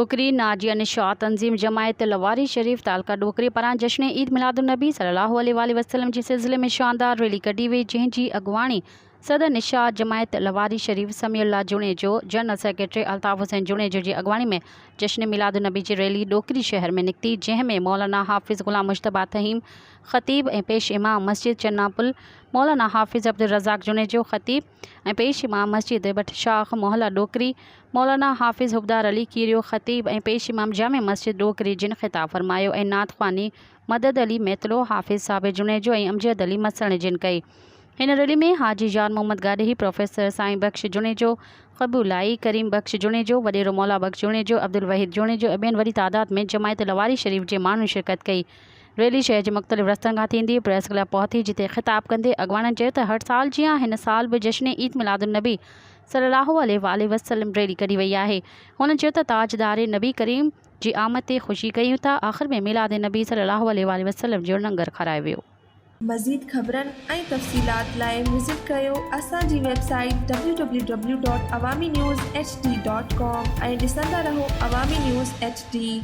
डोकरी नाजिया निशा तंजीम जमायत लवारी शरीफ तालका डोकरी पारां जश्न ईद मिलादुन्नबी सल्लल्लाहु अलैहि वसल्लम जी सिलसिले में शानदार रैली कढी वई, जंहिंजी अगवाणी सदर निशा जमायत लवारी शरीफ समीउल्लाह जुणेजो, जनरल सेक्रेटरी अल्ताफ़ हुसैन जुणेजो जी अगवाणी में जश्न मिलादुन्नबी जी रैली डोकरी शहर में निकती, जंहिंमें मौलाना हाफ़िज़ ग़ुलाम मुश्तबा तहीम ख़तीब ऐं पेश इमाम मस्जिद चन्नापुल, मौलाना हाफ़िज़ अब्दुल रज़ाक़ जुणेजो ख़तीब ऐं पेश इमाम मस्जिद बटशाख मोहल्ला डोकरी, मौलाना हाफ़िज़ हुब्दार अली कीरियो ख़तीब ऐं पेश इमाम जामे मस्जिद डोकरी जिन ख़िताब फरमायो ऐं नात ख़्वानी मदद अली मैतलो, हाफ़िज़ साबिर जुणेजो ऐं अमजद अली मसण जिन कई। हिन रैली में हाजी जान मोहम्मद गाडेही, प्रोफेसर साईं बख्श जुणेजो, क़बूलाई करीम बख्श जुणेजो, वडेरो मौला बख्श जुणेजो, अब्दुल वहीद जुणेजो ऐं ॿियनि वॾी तादाद में जमायत लवारी शरीफ जे माण्हुनि शिरकत कई। रैली शहर जे मुख़्तलिफ़ रस्तनि खां थींदी प्रेस क्लब पहुती, जिते ख़िताब कंदे अगवाणनि चयो त हर साल जीअं हिन साल बि जश्न ईद मिलादुन्नबी सल्लल्लाहु अलैहि वसल्लम रैली कढी वई आहे। हुननि चयो त ताजदार नबी करीम जी आमद ते ख़ुशी कयूं था। आख़िर में मिलाद नबी सल्लल्लाहु अलैहि वसल्लम जो लंगर खारायो वियो। मज़ीद ख़बरनि ऐं तफ़सीलात लाइ विज़िट कयो असांजी वेबसाइट www.awamiNewsHD.com ऐं ॾिसंदा रहो अवामी न्यूज़ HD।